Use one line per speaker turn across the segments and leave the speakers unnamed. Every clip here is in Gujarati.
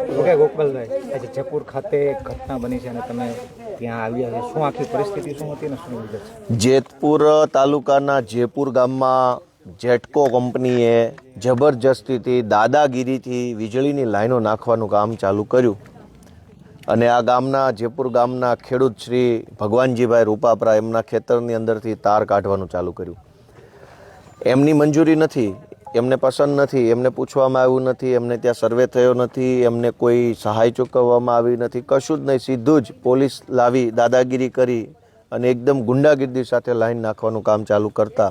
ઓકે ગોપાલભાઈ, આજે જયપુર ખાતે ઘટના બની છે અને તમે ત્યાં આવ્યા છે, શું આખી પરિસ્થિતિ શું હતી ને શું વિગત છે?
જેતપુર તાલુકાના જયપુર ગામમાં જેટકો કંપનીએ જબરજસ્તીથી દાદાગીરીથી વીજળીની લાઈનો નાખવાનું કામ ચાલુ કર્યું અને આ ગામના જયપુર ગામના ખેડૂત શ્રી ભગવાનજીભાઈ રૂપાપરા એમના ખેતરની અંદરથી તાર કાઢવાનું ચાલુ કર્યું. એમની મંજૂરી નથી, એમને પસંદ નથી, એમને પૂછવામાં આવ્યું નથી, એમને ત્યાં સર્વે થયો નથી, એમને કોઈ સહાય ચૂકવવામાં આવી નથી, કશું જ નહીં. સીધું જ પોલીસ લાવી દાદાગીરી કરી અને એકદમ ગુંડાગીરી સાથે લાઈન નાખવાનું કામ ચાલુ કરતા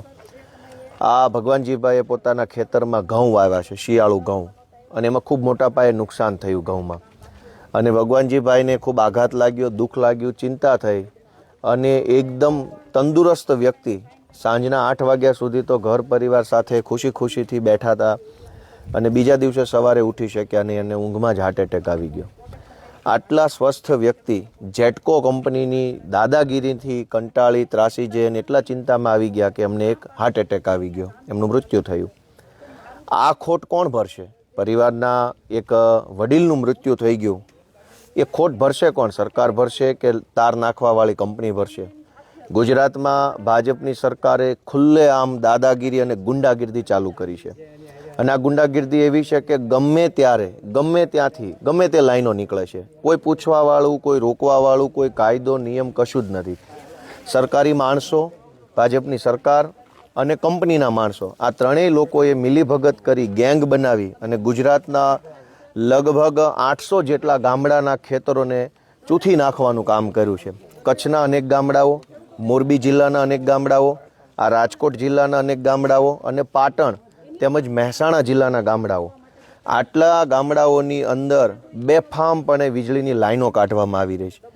આ ભગવાનજીભાઈએ પોતાના ખેતરમાં ઘઉં વાવ્યા છે, શિયાળુ ઘઉં, અને એમાં ખૂબ મોટા પાયે નુકસાન થયું ઘઉંમાં. અને ભગવાનજીભાઈને ખૂબ આઘાત લાગ્યો, દુઃખ લાગ્યું, ચિંતા થઈ અને એકદમ તંદુરસ્ત વ્યક્તિ સાંજના 8 વાગ્યા સુધી તો ઘર પરિવાર સાથે ખુશી ખુશીથી બેઠા હતા અને બીજા દિવસે સવારે ઉઠી શક્યા નહીં અને ઊંઘમાં જ હાર્ટ એટેક આવી ગયો. આટલા સ્વસ્થ વ્યક્તિ જેટકો કંપનીની દાદાગીરીથી કંટાળી ત્રાસી જઈને એટલા ચિંતામાં આવી ગયા કે એમને એક હાર્ટ એટેક આવી ગયો, એમનું મૃત્યુ થયું. આ ખોટ કોણ ભરશે? પરિવારના એક વડીલનું મૃત્યુ થઈ ગયું, એ ખોટ ભરશે કોણ? સરકાર ભરશે કે તાર નાખવાવાળી કંપની ભરશે? ગુજરાતમાં ભાજપની સરકારે ખુલ્લેઆમ દાદાગીરી અને ગુંડાગીરી ચાલુ કરી છે અને આ ગુંડાગીરી એવી છે કે ગમે ત્યારે ગમે ત્યાંથી ગમે તે લાઈનો નીકળે છે. કોઈ પૂછવાવાળું, કોઈ રોકવાવાળું, કોઈ કાયદો નિયમ કશું જ નથી. સરકારી માણસો, ભાજપની સરકાર અને કંપનીના માણસો, આ ત્રણેય લોકોએ મિલીભગત કરી ગેંગ બનાવી અને ગુજરાતના લગભગ 800 જેટલા ગામડાના ખેતરોને ચૂથી નાખવાનું કામ કર્યું છે. કચ્છના અનેક ગામડાઓ, મોરબી જિલ્લાના અનેક ગામડાઓ, આ રાજકોટ જિલ્લાના અનેક ગામડાઓ અને પાટણ તેમજ મહેસાણા જિલ્લાના ગામડાઓ, આટલા ગામડાઓની અંદર બેફામપણે વીજળીની લાઈનો કાઢવામાં આવી રહી છે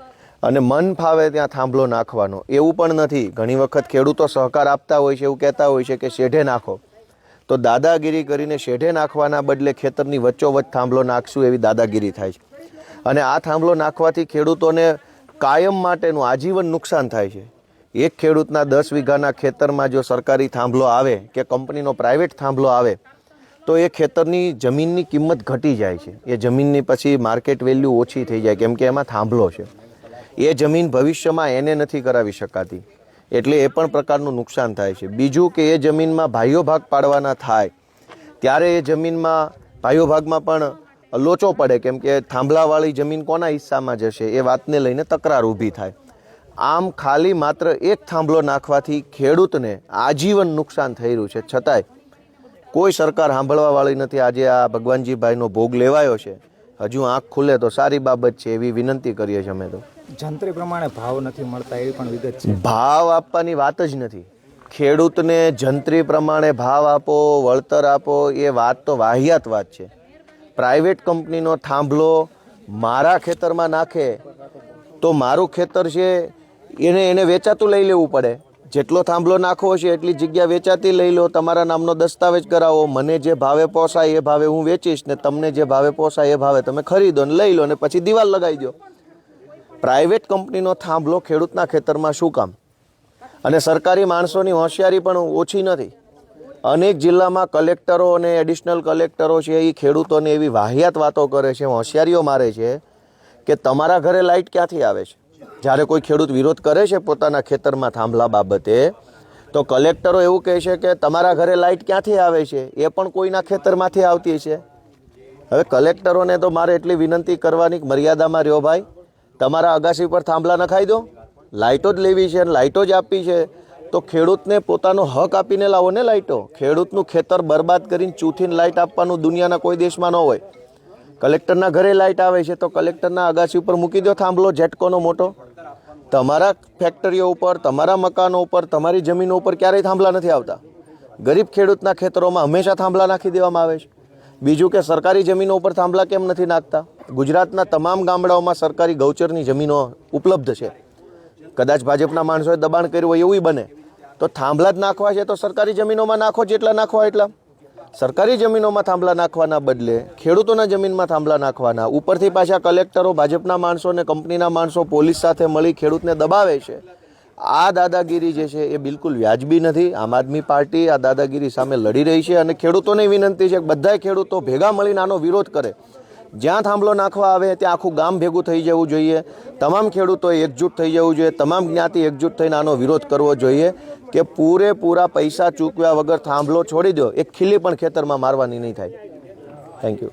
અને મન ફાવે ત્યાં થાંભલો નાખવાનો. એવું પણ નથી, ઘણી વખત ખેડૂતો સહકાર આપતા હોય છે, એવું કહેતા હોય છે કે શેઢે નાખો, તો દાદાગીરી કરીને શેઢે નાખવાના બદલે ખેતરની વચ્ચોવચ્ચ થાંભલો નાખશું એવી દાદાગીરી થાય છે. અને આ થાંભલો નાખવાથી ખેડૂતોને કાયમ માટેનું આજીવન નુકસાન થાય છે. એક ખેડૂતના 10 વીઘાના ખેતરમાં જો સરકારી થાંભલો આવે કે કંપનીનો પ્રાઇવેટ થાંભલો આવે તો એ ખેતરની જમીનની કિંમત ઘટી જાય છે, એ જમીનની પછી માર્કેટ વેલ્યુ ઓછી થઈ જાય કેમ કે એમાં થાંભલો છે. એ જમીન ભવિષ્યમાં એને નથી કરાવી શકાતી, એટલે એ પણ પ્રકારનું નુકસાન થાય છે. બીજું કે એ જમીનમાં ભાઈઓ ભાગ પાડવાના થાય ત્યારે એ જમીનમાં ભાઈઓ ભાગમાં પણ લોચો પડે કેમ કે થાંભલાવાળી જમીન કોના હિસ્સામાં જશે એ વાતને લઈને તકરાર ઊભી થાય. આમ ખાલી માત્ર એક થાંભલો નાખવાથી ખેડૂતને આજીવન નુકસાન થઈ રહ્યું છે, છતાંય કોઈ સરકાર સાંભળવાવાળી નથી. આજે આ ભગવાનજીભાઈનો ભોગ લેવાયો છે, હજુ આંખ ખુલે તો સારી બાબત છે એવી વિનંતી કરીએ છીએ અમે. તો
જંત્રી પ્રમાણે ભાવ નથી મળતા એવી પણ વિગત છે.
ભાવ આપવાની વાત જ નથી. ખેડૂતને જંત્રી પ્રમાણે ભાવ આપો, વળતર આપો, એ વાત તો વાહિયાત વાત છે. પ્રાઇવેટ કંપનીનો થાંભલો મારા ખેતરમાં નાખે તો મારું ખેતર છે એને વેચાતું લઈ લેવું પડે. જેટલો થાંભલો નાખવો છે એટલી જગ્યા વેચાતી લઈ લો, તમારા નામનો દસ્તાવેજ કરાવો, મને જે ભાવે પોસાય એ ભાવે હું વેચીશ ને તમને જે ભાવે પોસાય એ ભાવે તમે ખરીદો ને લઈ લો ને પછી દિવાલ લગાવી દો. પ્રાઇવેટ કંપનીનો થાંભલો ખેડૂતના ખેતરમાં શું કામ? અને સરકારી માણસોની હોશિયારી પણ ઓછી નથી. અનેક જિલ્લામાં કલેક્ટરો અને એડિશનલ કલેક્ટરો છે એ ખેડૂતોને એવી વાહિયાત વાતો કરે છે, હોશિયારીઓ મારે છે કે તમારા ઘરે લાઇટ ક્યાંથી આવે છે. જ્યારે કોઈ ખેડૂત વિરોધ કરે છે પોતાના ખેતરમાં થાંભલા બાબતે તો કલેક્ટરો એવું કહે છે કે તમારા ઘરે લાઇટ ક્યાંથી આવે છે, એ પણ કોઈના ખેતરમાંથી આવતી છે. હવે કલેક્ટરોને તો મારે એટલી વિનંતી કરવાની મર્યાદામાં રહ્યો ભાઈ, તમારા અગાસી પર થાંભલા નખાઈ દો, લાઇટો જ લેવી છે અને લાઇટો જ આપી છે તો ખેડૂતને પોતાનો હક આપીને લાવો ને લાઇટો. ખેડૂતનું ખેતર બરબાદ કરીને ચૂથીને લાઇટ આપવાનું દુનિયાના કોઈ દેશમાં ન હોય. કલેક્ટરના ઘરે લાઇટ આવે છે તો કલેક્ટરના અગાસી ઉપર મૂકી દો થાંભલો જેટકોનો મોટો. તમારા ફેક્ટરીઓ ઉપર, તમારા મકાનો ઉપર, તમારી જમીનો ઉપર ક્યારેય થાંભલા નથી આવતા. ગરીબ ખેડૂતના ખેતરોમાં હંમેશા થાંભલા નાખી દેવામાં આવે છે. બીજું કે સરકારી જમીનો ઉપર થાંભલા કેમ નથી નાખતા? ગુજરાતના તમામ ગામડાઓમાં સરકારી ગૌચરની જમીનો ઉપલબ્ધ છે. કદાચ ભાજપના માણસોએ દબાણ કર્યું હોય એવું બને તો થાંભલા જ નાખવા છે તો સરકારી જમીનોમાં નાખો, જેટલા નાખવા એટલા. સરકારી જમીનોમાં થાંભલા નાખવાના બદલે ખેડૂતોના જમીનમાં થાંભલા નાખવાના. ઉપરથી પાછા કલેક્ટરો, ભાજપના માણસો અને કંપનીના માણસો પોલીસ સાથે મળી ખેડૂતને દબાવે છે. આ દાદાગીરી જે છે એ બિલકુલ વ્યાજબી નથી. આમ આદમી પાર્ટી આ દાદાગીરી સામે લડી રહી છે અને ખેડૂતોને વિનંતી છે કે બધા ખેડૂતો ભેગા મળીને આનો વિરોધ કરે. જ્યાં થાંભલો નાખવા આવે ત્યાં આખું ગામ ભેગું થઈ જવું જોઈએ, તમામ ખેડૂતોએ એકજૂટ થઈ જવું જોઈએ, તમામ જ્ઞાતિ એકજૂટ થઈને આનો વિરોધ કરવો જોઈએ કે પૂરેપૂરા પૈસા ચૂકવ્યા વગર થાંભલો છોડી દો, એક ખીલી પણ ખેતરમાં મારવાની નહીં થાય. Thank you.